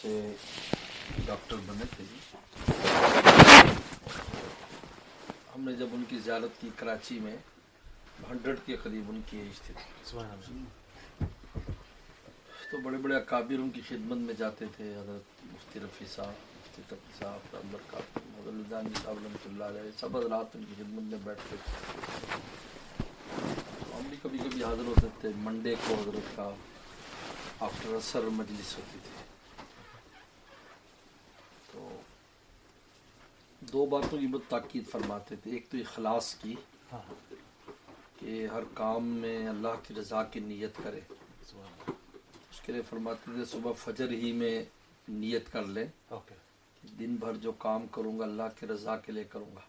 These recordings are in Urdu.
سے ڈاکٹر بنے تھے جی. ہم نے جب ان کی زیارت کی کراچی میں 100 کے قریب ان کی ایج تھی. تو بڑے بڑے اکابر ان کی خدمت میں جاتے تھے. حضرت مفتی رفیع صاحب، مفتی تقی صاحب، انور کاتب، حضرت الدانی صاحب رحمۃ اللہ علیہ، سب حضرات ان کی خدمت میں بیٹھتے تھے. ہم بھی کبھی کبھی حاضر ہوتے تھے. منڈے کو حضرت کا آفٹر عصر مجلس ہوتی تھی. تو دو باتوں کی بہت تاکید فرماتے تھے. ایک تو اخلاص کی کہ ہر کام میں اللہ کی رضا کی نیت کرے. اس کے لیے فرماتے تھے صبح فجر ہی میں نیت کر لیں دن بھر جو کام کروں گا اللہ کی رضا کے لیے کروں گا.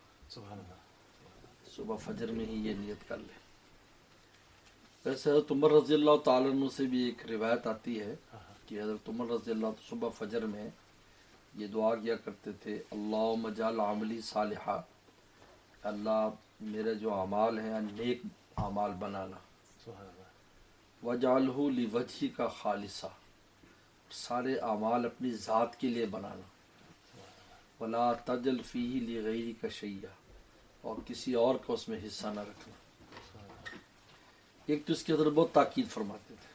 صبح فجر میں ہی یہ نیت کر لیں. ویسے حضرت عمر رضی اللہ تعالیٰ عنہ سے بھی ایک روایت آتی ہے کہ حضرت عمر رضی اللہ عنہ صبح فجر میں یہ دعا کیا کرتے تھے، اللہم اجعل عملی صالحہ، اللہ میرے جو اعمال ہیں نیک اعمال بنانا، وجعلہ لوجہک خالصہ، سارے اعمال اپنی ذات کے لیے بنانا، ولا تجعل فیہ لغیرک شیئا، اور کسی اور کا اس میں حصہ نہ رکھنا. ایک تو اس کی حضرت بہت تاکید فرماتے تھے.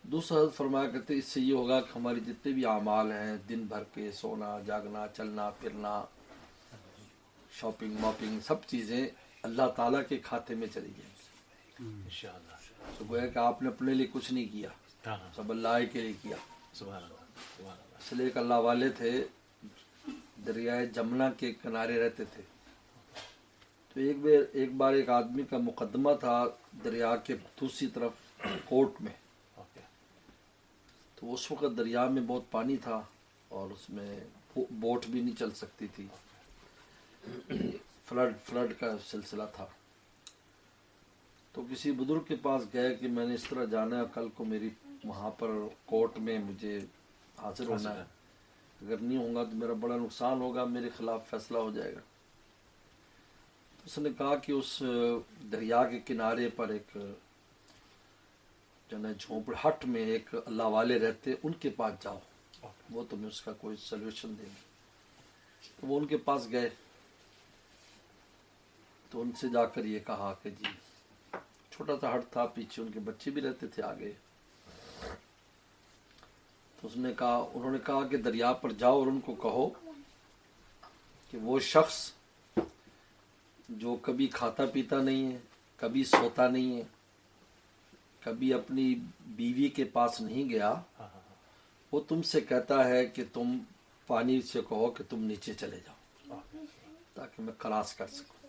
دوسرا حضرت فرمایا کرتے اس سے یہ ہوگا کہ ہماری جتنے بھی اعمال ہیں دن بھر کے، سونا جاگنا، چلنا پھرنا، شاپنگ واپنگ، سب چیزیں اللہ تعالیٰ کے کھاتے میں چلی جائیں انشاءاللہ. تو گویا کہ آپ نے اپنے لیے کچھ نہیں کیا، سب اللہ کے لیے کیا. اس لیے ایک اللہ والے تھے، دریائے جمنا کے کنارے رہتے تھے. تو ایک بار ایک آدمی کا مقدمہ تھا دریا کے دوسری طرف کورٹ میں. تو اس وقت دریا میں بہت پانی تھا اور اس میں بوٹ بھی نہیں چل سکتی تھی. فلڈ کا سلسلہ تھا. تو کسی بزرگ کے پاس گئے کہ میں نے اس طرح جانا ہے، کل کو میری وہاں پر کورٹ میں مجھے حاضر ہونا ہے، اگر نہیں ہوں گا تو میرا بڑا نقصان ہوگا، میرے خلاف فیصلہ ہو جائے گا. اس نے کہا کہ اس دریا کے کنارے پر ایک جھونپڑ ہٹ میں ایک اللہ والے رہتے، ان کے پاس جاؤ، وہ تمہیں اس کا کوئی سلوشن دیں گے. تو وہ ان کے پاس گئے تو ان سے جا کر یہ کہا کہ جی، چھوٹا سا ہٹ تھا، پیچھے ان کے بچے بھی رہتے تھے آگے. تو انہوں نے کہا کہ دریا پر جاؤ اور ان کو کہو کہ وہ شخص جو کبھی کھاتا پیتا نہیں ہے، کبھی سوتا نہیں ہے، کبھی اپنی بیوی کے پاس نہیں گیا، وہ تم سے کہتا ہے کہ تم پانی سے کہو کہ تم نیچے چلے جاؤ تاکہ میں کراس کر سکوں.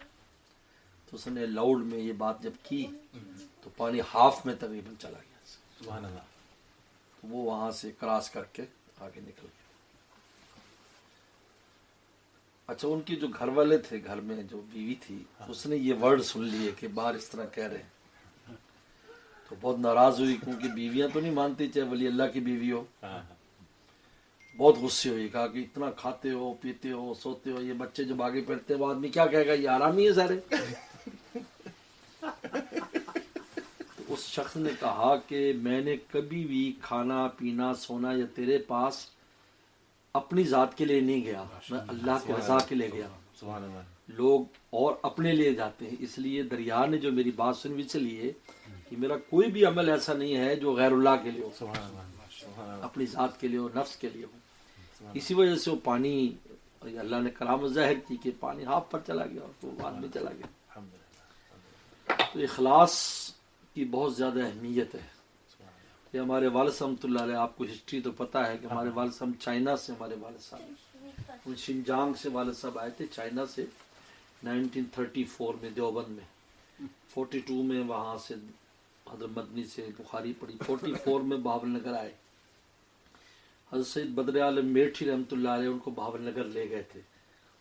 تو اس نے لاؤڈ میں یہ بات جب کی تو پانی ہاف میں تقریباً چلا گیا. سبحان اللہ. تو وہ وہاں سے کراس کر کے آگے نکل گیا. اچھا، ان کی جو گھر والے تھے، گھر میں جو بیوی تھی، اس نے یہ ورڈ سن لیے کہ باہر اس طرح کہہ رہے ہیں، تو بہت ناراض ہوئی، کیونکہ بیویاں تو نہیں مانتی چاہے ولی اللہ کی بیوی ہو. بہت غصے ہوئی، کہا کہ اتنا کھاتے ہو، پیتے ہو، سوتے ہو، یہ بچے جب آگے پڑھتے ہیں وہ آدمی کیا کہے گا، یہ آرامی ہے سارے. تو اس شخص نے کہا کہ میں نے کبھی بھی کھانا پینا سونا یا تیرے پاس اپنی ذات کے لیے نہیں گیا، میں اللہ کی رضا کے لیے گیا. لوگ اور اپنے لیے جاتے ہیں، اس لیے دریا نے جو میری بات سنی اس لیے کہ میرا کوئی بھی عمل ایسا نہیں ہے جو غیر اللہ کے لیے ہو، اپنی ذات کے لیے ہو، نفس کے لیے ہو. اسی وجہ سے وہ پانی، اللہ نے کرامت ظاہر کی کہ پانی ہاف پر چلا گیا اور وہ بعد میں چلا گیا. تو اخلاص کی بہت زیادہ اہمیت ہے. یہ ہمارے والد صاحب رحمۃ اللہ علیہ، آپ کو ہسٹری تو پتہ ہے کہ ہمارے والد صاحب چائنا سے، ہمارے والد صاحب شنجانگ سے والد صاحب آئے تھے چائنا سے 1934 میں دیوبند میں. 42 میں وہاں سے حضرت مدنی سے بخاری پڑھی. 44 میں بہاول نگر آئے. حضرت سید بدر عالم میٹھی رحمۃ اللہ علیہ ان کو بہاول نگر لے گئے تھے.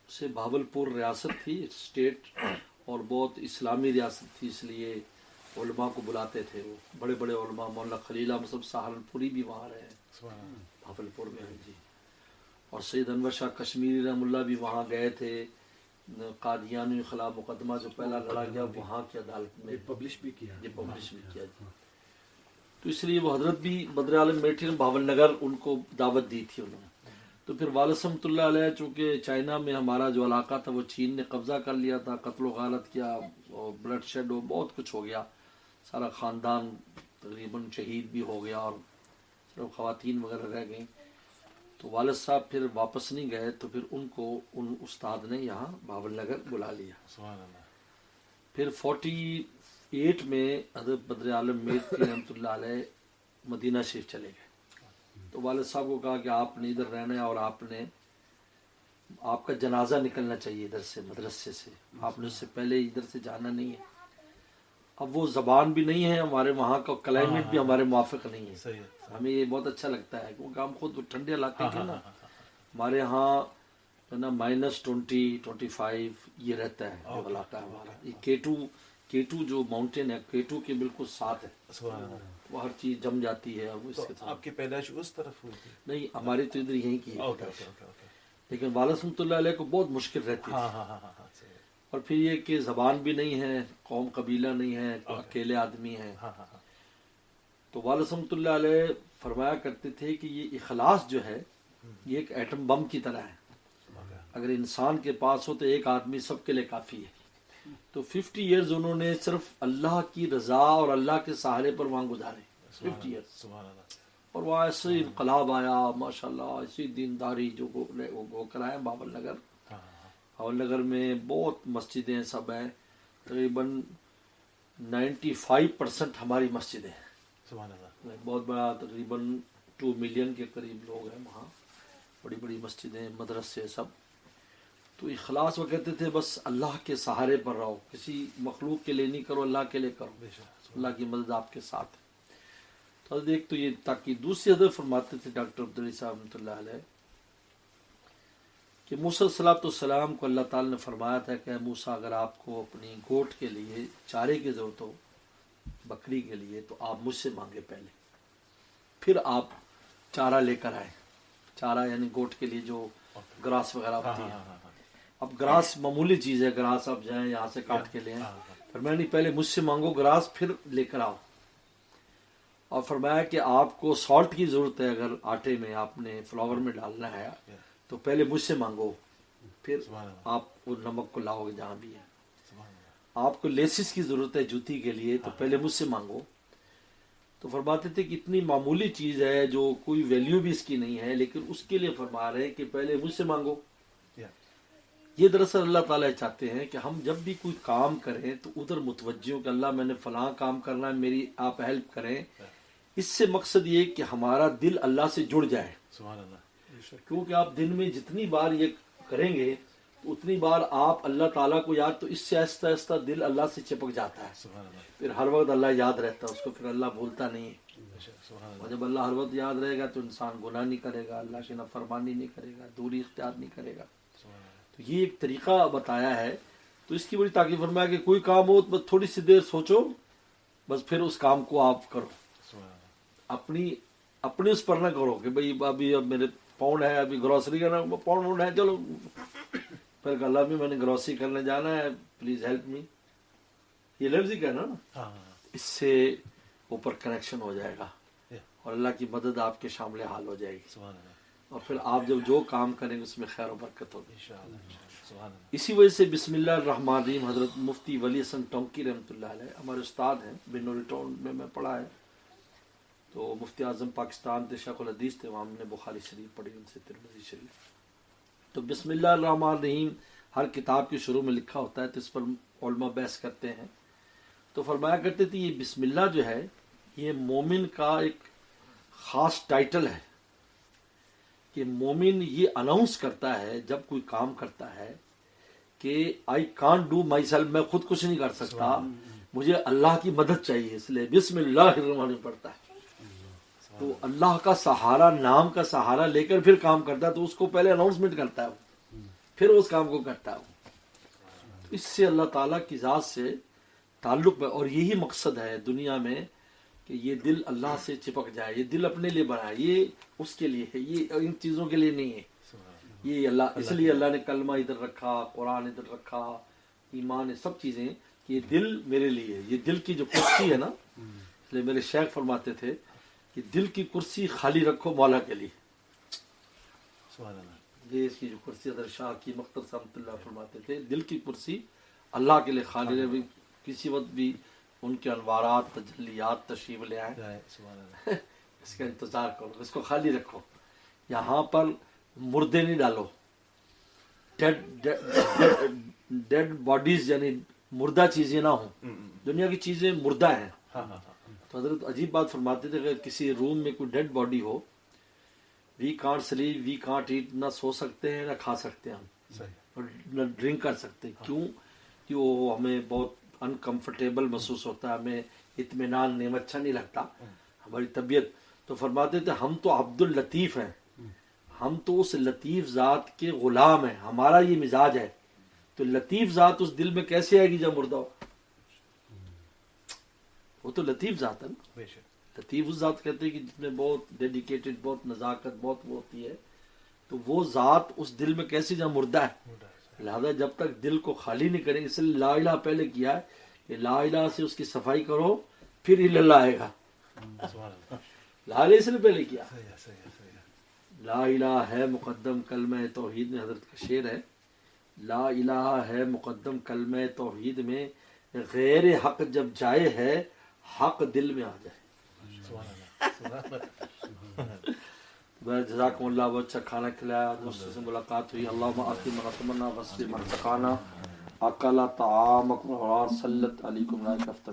اسے بہاولپور ریاست تھی، اسٹیٹ، اور بہت اسلامی ریاست تھی، اس لیے علماء کو بلاتے تھے. وہ بڑے بڑے علماء، مولانا خلیل احمد صاحب سہارنپوری بھی وہاں رہے بہاولپور میں جی. اور سید انور شاہ کشمیری رحم اللہ بھی وہاں گئے تھے. قادیانی خلاف مقدمہ جو پہلا لڑا گیا وہاں کی عدالت میں پبلش بھی کیا جی. تو اس لیے وہ حضرت بھی بدر عالم بیٹھے بھاون نگر ان کو دعوت دی تھی انہوں نے. تو پھر والد رحمۃ اللہ علیہ چونکہ چائنا میں ہمارا جو علاقہ تھا وہ چین نے قبضہ کر لیا تھا, قتل و غارت کیا اور بلڈ شیڈ ہو, بہت کچھ ہو گیا, سارا خاندان تقریباً شہید بھی ہو گیا اور صرف خواتین وغیرہ رہ گئیں. تو والد صاحب پھر واپس نہیں گئے, تو پھر ان کو ان استاد نے یہاں بھاون نگر بلا لیا. سبحان اللہ. پھر 48 میں حضرت بدر عالم میرٹھی رحمۃ اللہ علیہ مدینہ شریف چلے گئے. تو والد صاحب کو کہا کہ آپ نے ادھر رہنا ہے اور آپ کا جنازہ نکلنا چاہیے ادھر سے مدرسے سے, آپ نے اس سے پہلے ادھر سے جانا نہیں ہے. اب وہ زبان بھی نہیں ہے ہمارے وہاں کا, کلائمیٹ بھی ہمارے موافق نہیں ہے. ہمیں یہ بہت اچھا لگتا ہے کیونکہ ہم خود ٹھنڈے علاقے کے نا, ہمارے ہاں ہے نا -20-25 یہ رہتا ہے جو علاقہ ہمارا. یہ کیٹو جو ماؤنٹین ہے, کیٹو کے بالکل ساتھ ہے, وہ ہر چیز جم جاتی ہے. وہ اس کے ساتھ آپ کی پیدائش اس طرف ہوئی تھی؟ نہیں, ہماری تو ادھر یہیں کی ہے, لیکن والد رحمۃ اللہ علیہ کو بہت مشکل رہتی تھی. اور پھر یہ کہ زبان بھی نہیں ہے, قوم قبیلہ نہیں ہے, اکیلے آدمی ہیں. تو والد رحمۃ اللہ علیہ فرمایا کرتے تھے کہ یہ اخلاص جو ہے یہ ایک ایٹم بم کی طرح ہے, اگر انسان کے پاس ہو تو ایک آدمی سب کے لیے کافی ہے. تو 50 ایئرز انہوں نے صرف اللہ کی رضا اور اللہ کے سہارے پر وہاں گزارے, 50 ایئرز. اور وہاں ایسے انقلاب آیا ماشاءاللہ, ایسی دینداری جو گو کرائے. بھاون نگر میں بہت مسجدیں سب ہیں, تقریباً 95% ہماری مسجدیں ہیں. بہت بڑا تقریباً 2 ملین کے قریب لوگ ہیں وہاں, بڑی بڑی مسجدیں, مدرسے سب. تو اخلاص وہ کہتے تھے بس اللہ کے سہارے پر رہو, کسی مخلوق کے لیے نہیں کرو, اللہ کے لیے کرو, اللہ کی مدد آپ کے ساتھ ہے. تو ایک تو یہ تاکہ دوسری حضرت فرماتے تھے ڈاکٹر عبدالعلی صاحب رحمۃ اللہ علیہ کہ موسیٰ صلی اللہ علیہ وسلم کو اللہ تعالی نے فرمایا تھا کہ موسیٰ اگر آپ کو اپنی گوٹ کے لیے چارے کی ضرورت ہو, بکری کے لیے, تو آپ مجھ سے مانگے پہلے, پھر آپ چارہ لے کر آئے. چارہ یعنی گوٹ کے لیے جو گراس وغیرہ ہوتی ہے. اب گراس معمولی چیز ہے, گراس آپ جائیں یہاں سے کاٹ کے لیں, پھر میں نہیں, پہلے مجھ سے مانگو گراس پھر لے کر آؤ. اور فرمایا کہ آپ کو سالٹ کی ضرورت ہے, اگر آٹے میں آپ نے فلاور میں ڈالنا ہے تو پہلے مجھ سے مانگو, پھر آپ وہ نمک کو لاؤ گے جہاں بھی ہے. آپ کو لیسز کی ضرورت ہے جوتی کے لیے تو پہلے مجھ سے مانگو. تو فرماتے تھے کہ اتنی معمولی چیز ہے جو کوئی ویلیو بھی اس کی نہیں ہے, لیکن اس کے لیے فرما رہے ہیں کہ پہلے مجھ سے مانگو. یہ دراصل اللہ تعالیٰ چاہتے ہیں کہ ہم جب بھی کوئی کام کریں تو ادھر متوجہ ہو کہ اللہ میں نے فلاں کام کرنا ہے, میری آپ ہیلپ کریں. اس سے مقصد یہ کہ ہمارا دل اللہ سے جڑ جائے. کیونکہ آپ دن میں جتنی بار یہ کریں گے تو اتنی بار آپ اللہ تعالیٰ کو یاد, تو اس سے آہستہ آہستہ دل اللہ سے چپک جاتا ہے. پھر ہر وقت اللہ یاد رہتا ہے اس کو, پھر اللہ بھولتا نہیں ہے. اور جب اللہ ہر وقت یاد رہے گا تو انسان گناہ نہیں کرے گا, اللہ کی نافرمانی نہیں کرے گا, دوری اختیار نہیں کرے گا. تو یہ ایک طریقہ بتایا ہے. تو اس کی بڑی تاکید فرمایا کہ کوئی کام ہو تو بس تھوڑی سی دیر سوچو, بس پھر اس کام کو آپ کرو. اپنی اس پر نہ کرو کہ بھئی ابھی اب میرے پاؤنڈ ہے, ابھی گروسری کرنا, پاؤنڈ ہے, چلو پھر اللہ بھی میں نے گروسری کرنے جانا ہے, پلیز ہیلپ می, یہ لفظ ہی کہنا نا. اس سے اوپر کنیکشن ہو جائے گا اور اللہ کی مدد آپ کے شامل حال ہو جائے گی, اور پھر آپ جب جو کام کریں گے اس میں خیر و برکت ہوگی. اسی وجہ سے بسم اللہ الرحمن الرحیم حضرت مفتی ولی حسن ٹونکی رحمۃ اللہ علیہ ہمارے استاد ہیں, بنوری ٹاؤن میں پڑھا ہے. تو مفتی اعظم پاکستان تھے, شیخ الحدیث تھے, وہاں ہم نے بخاری شریف پڑھی, ان سے ترمذی شریف. تو بسم اللہ الرحمن الرحیم ہر کتاب کے شروع میں لکھا ہوتا ہے, تو اس پر علماء بحث کرتے ہیں. تو فرمایا کرتے تھے یہ بسم اللہ جو ہے یہ مومن کا ایک خاص ٹائٹل ہے کہ مومن یہ اناؤنس کرتا ہے جب کوئی کام کرتا ہے کہ I can't do my self, میں خود کچھ نہیں کر سکتا, مجھے اللہ کی مدد چاہیے, اس لیے بسم اللہ الرحمن الرحیم پڑھتا ہے. تو اللہ کا سہارا, نام کا سہارا لے کر پھر کام کرتا ہے, تو اس کو پہلے اناؤنسمنٹ کرتا ہے, پھر اس کام کو کرتا ہے. اس سے اللہ تعالیٰ کی ذات سے تعلق ہے, اور یہی مقصد ہے دنیا میں کہ یہ دل اللہ سے چپک جائے. یہ دل اپنے لیے بنا ہے, یہ اس کے لیے ہے, یہ ان چیزوں کے لیے نہیں ہے. یہ اللہ, اس لیے اللہ نے کلمہ ادھر رکھا, قرآن ادھر رکھا, ایمان, سب چیزیں, یہ دل میرے لیے ہے. یہ دل کی جو کشتی ہے نا, اس لیے میرے شیخ فرماتے تھے کہ دل کی کرسی خالی رکھو مولا کے لیے. سبحان اللہ. یہ اس کی جو کرسی حضرت شاہ کی مختر صاحب اللہ فرماتے تھے دل کی کرسی اللہ کے لیے خالی رہے. کسی وقت بھی ان کے انوارات تجلیات تشریف لے آئیں سبحان اللہ. اس کا انتظار کرو, اس کو خالی رکھو. یہاں پر مردے نہیں ڈالو, ڈیڈ باڈیز یعنی مردہ چیزیں نہ ہوں. دنیا کی چیزیں مردہ ہیں. تو حضرت عجیب بات فرماتے تھے اگر کسی روم میں کوئی ڈیڈ باڈی ہو, we can't sleep, we can't eat, نہ سو سکتے ہیں نہ کھا سکتے ہیں ہم, نہ ڈرنک کر سکتے. کیوں کہ وہ ہمیں بہت انکمفرٹیبل محسوس ہوتا ہے, ہمیں اطمینان نہیں, اچھا نہیں لگتا ہماری طبیعت. تو فرماتے تھے ہم تو عبد اللطیف ہیں, ہم تو اس لطیف ذات کے غلام ہیں, ہمارا یہ مزاج ہے. تو لطیف ذات اس دل میں کیسے آئے گی جب مردہ ہو؟ وہ تو لطیف ذات ہے نا. لطیف اس ذات کہتے ہیں کہ جس میں بہت ڈیڈیکیٹڈ, بہت نزاکت, بہت وہ ہوتی ہے. تو وہ ذات اس دل میں کیسے جب مردہ ہے. لہذا جب تک دل کو خالی نہیں کریں, اس لیے لا الہ پہلے کیا ہے کہ لا الہ سے اس کی صفائی کرو پھر اللہ آئے گا. لا الہ سے پہلے کیا. لا الہ ہے مقدم کلمہ توحید میں, حضرت کا شعر ہے, لا الہ ہے مقدم کلمہ توحید میں, غیر حق جب جائے ہے حق دل میں آ جائے. جزاکم اللہ, بہت اچھا کھانا کھلایا, دوستوں سے ملاقات ہوئی. اللہم آتی منتمنا وصل منتقانا اکلا طعامکم اور سلط علیکم رائک افتر.